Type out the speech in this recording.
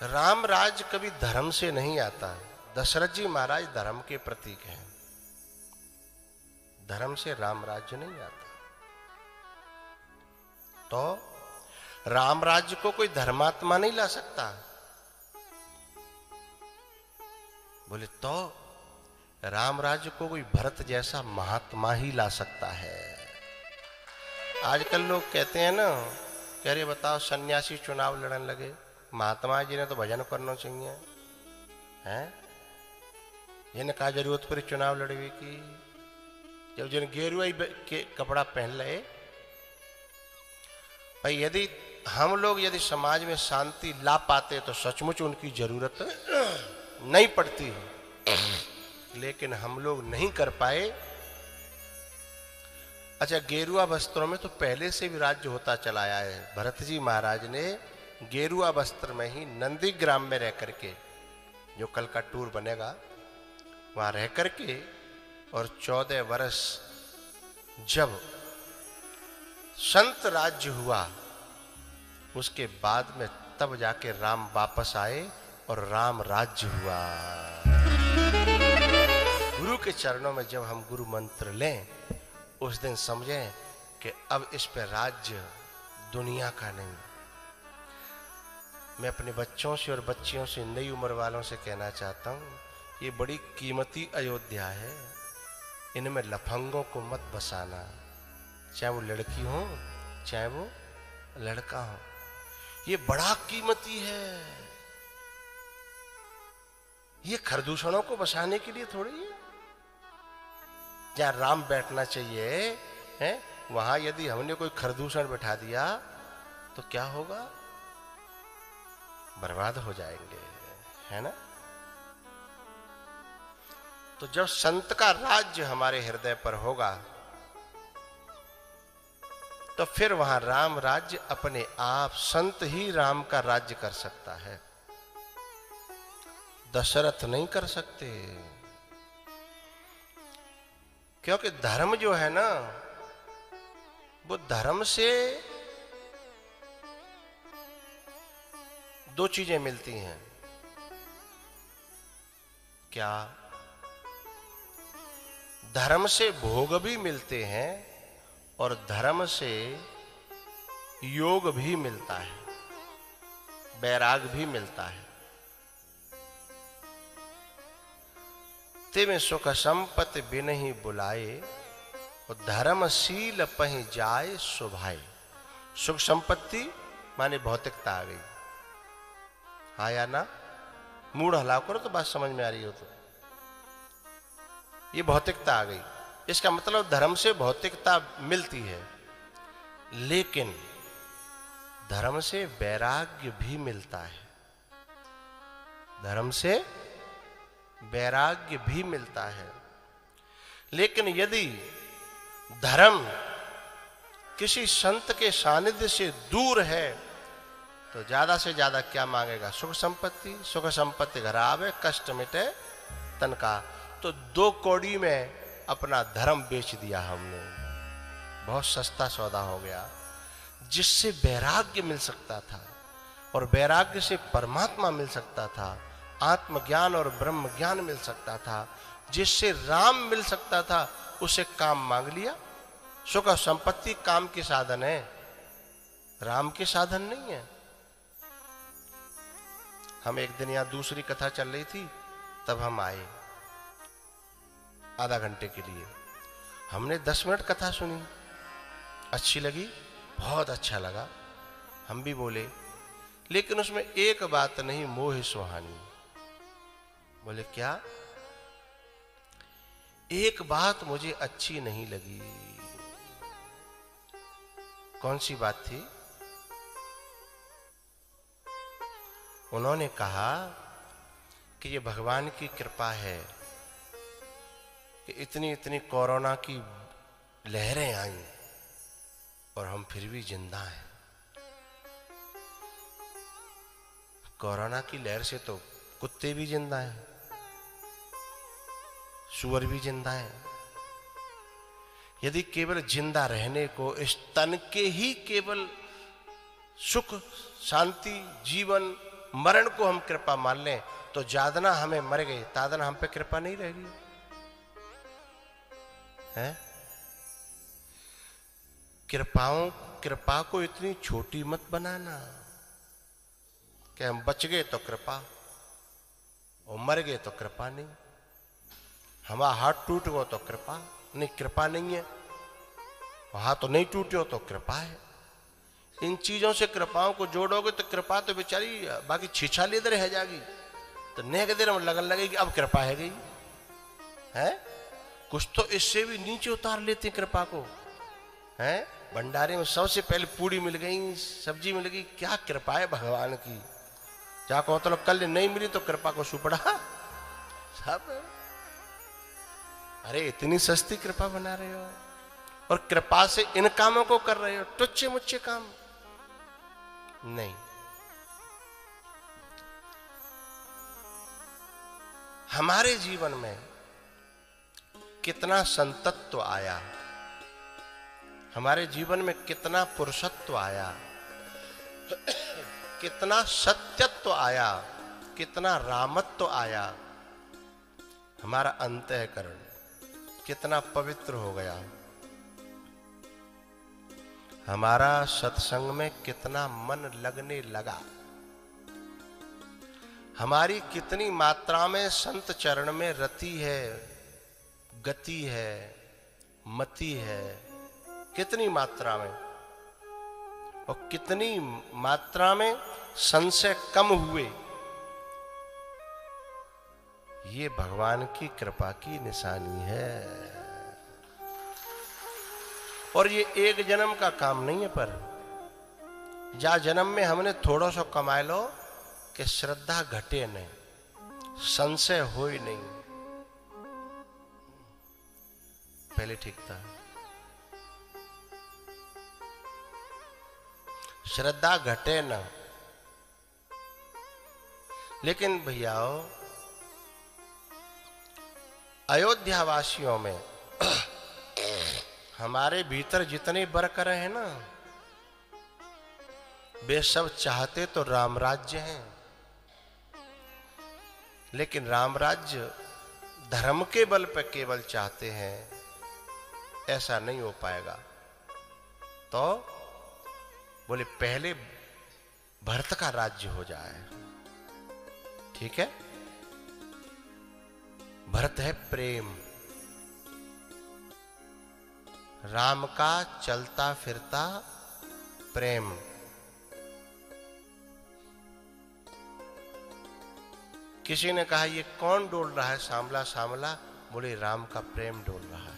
राम राज कभी धर्म से नहीं आता। दशरथ जी महाराज धर्म के प्रतीक हैं। धर्म से राम राज्य नहीं आता। तो राम राज्य को कोई धर्मात्मा नहीं ला सकता। बोले तो राम राज्य को कोई भरत जैसा महात्मा ही ला सकता है। आजकल लोग कहते हैं ना कि अरे बताओ सन्यासी चुनाव लड़ने लगे, महात्मा जी ने तो भजन करना चाहिए हैं। जिन्हें कहा जरूरत पर चुनाव लड़वे की, जब जिन गेरुआ के कपड़ा पहन ले भाई, यदि हम लोग यदि समाज में शांति ला पाते तो सचमुच उनकी जरूरत नहीं पड़ती है, लेकिन हम लोग नहीं कर पाए। अच्छा, गेरुआ वस्त्रों में तो पहले से भी राज्य होता चला आया है। भरत जी महाराज ने गेरुआ वस्त्र में ही नंदीग्राम में रह करके, जो कल का टूर बनेगा, वहां रह करके और 14 वर्ष जब संत राज्य हुआ, उसके बाद में तब जाके राम वापस आए और राम राज्य हुआ। गुरु के चरणों में जब हम गुरु मंत्र लें, उस दिन समझें कि अब इस पे राज्य दुनिया का नहीं। मैं अपने बच्चों से और बच्चियों से, नई उम्र वालों से कहना चाहता हूं, ये बड़ी कीमती अयोध्या है। इनमें लफंगों को मत बसाना, चाहे वो लड़की हो चाहे वो लड़का हो। ये बड़ा कीमती है। ये खरदूषणों को बसाने के लिए थोड़ी है। जहां राम बैठना चाहिए है, वहां यदि हमने कोई खरदूषण बैठा दिया तो क्या होगा? बर्बाद हो जाएंगे, है ना। तो जब संत का राज्य हमारे हृदय पर होगा तो फिर वहां राम राज्य अपने आप, संत ही राम का राज्य कर सकता है। दशरथ नहीं कर सकते, क्योंकि धर्म जो है ना, वो धर्म से दो चीजें मिलती हैं। क्या? धर्म से भोग भी मिलते हैं और धर्म से योग भी मिलता है, वैराग भी मिलता है। तिम सुख संपत्ति बिनहि बुलाए और धर्मशील पहि जाए सुभाए। सुख संपत्ति माने भौतिकता आ गई। हाँ या ना? मूड हलाओ करो तो बात समझ में आ रही हो तो। ये भौतिकता आ गई। इसका मतलब धर्म से भौतिकता मिलती है, लेकिन धर्म से वैराग्य भी मिलता है। धर्म से वैराग्य भी मिलता है। लेकिन यदि धर्म किसी संत के सानिध्य से दूर है तो ज्यादा से ज्यादा क्या मांगेगा? सुख संपत्ति। सुख संपत्ति घर आवे, कष्ट मिटे तन का। तो 2 कौड़ी में अपना धर्म बेच दिया हमने। बहुत सस्ता सौदा हो गया, जिससे वैराग्य मिल सकता था और वैराग्य से परमात्मा मिल सकता था, आत्मज्ञान और ब्रह्म ज्ञान मिल सकता था, जिससे राम मिल सकता था। उसे काम मांग लिया। सुख और संपत्ति काम के साधन है, राम के साधन नहीं है। हम एक दिन यहां दूसरी कथा चल रही थी, तब हम आए आधा घंटे के लिए। हमने 10 मिनट कथा सुनी, अच्छी लगी, बहुत अच्छा लगा, हम भी बोले, लेकिन उसमें एक बात नहीं, मोह सुहानी। बोले क्या? एक बात मुझे अच्छी नहीं लगी। कौन सी बात थी? उन्होंने कहा कि ये भगवान की कृपा है कि इतनी इतनी कोरोना की लहरें आई और हम फिर भी जिंदा हैं। कोरोना की लहर से तो कुत्ते भी जिंदा हैं, सूअर भी जिंदा हैं। यदि केवल जिंदा रहने को, इस तन के ही केवल सुख, शांति, जीवन मरण को हम कृपा मान लें तो जादना हमें मर गए, तादना हम पे कृपा नहीं रहेगी है। कृपा को इतनी छोटी मत बनाना कि हम बच गए तो कृपा और मर गए तो कृपा नहीं, हमारा हाथ टूट गया तो कृपा नहीं, कृपा नहीं है, हाथ तो नहीं टूटे तो कृपा है। इन चीजों से कृपाओं को जोड़ोगे तो कृपा तो बेचारी बाकी छिछाली इधर रह जाएगी, तो नेक देर में लगन लगेगी अब कृपा है गई है। कुछ तो इससे भी नीचे उतार लेते कृपा को है। भंडारे में सबसे पहले पूड़ी मिल गई, सब्जी मिल गई, क्या कृपा है भगवान की। क्या कहो तो कल नहीं मिली तो कृपा को सुपड़ा सब। अरे इतनी सस्ती कृपा बना रहे हो और कृपा से इन कामों को कर रहे हो, टुच्चे मुच्चे काम नहीं। हमारे जीवन में कितना संतत्व आया, हमारे जीवन में कितना पुरुषत्व आया, कितना सत्यत्व आया, कितना रामत्व आया। हमारा अंतःकरण कितना पवित्र हो गया, हमारा सत्संग में कितना मन लगने लगा, हमारी कितनी मात्रा में संत चरण में रति है, गति है, मति है, कितनी मात्रा में, और कितनी मात्रा में संशय कम हुए। ये भगवान की कृपा की निशानी है। और ये एक जन्म का काम नहीं है, पर जा जन्म में हमने थोड़ा सा कमाए लो कि श्रद्धा घटे नहीं, संशय हो ही नहीं। पहले ठीक था, श्रद्धा घटे न। लेकिन भैयाओ, अयोध्या वासियों में हमारे भीतर जितने बरकर हैं ना, वे सब चाहते तो राम राज्य हैं, लेकिन राम राज्य धर्म के बल पर केवल चाहते हैं, ऐसा नहीं हो पाएगा। तो बोले पहले भरत का राज्य हो जाए, ठीक है। भरत है प्रेम, राम का चलता फिरता प्रेम। किसी ने कहा ये कौन डोल रहा है सांवला सांवला, बोले राम का प्रेम डोल रहा है।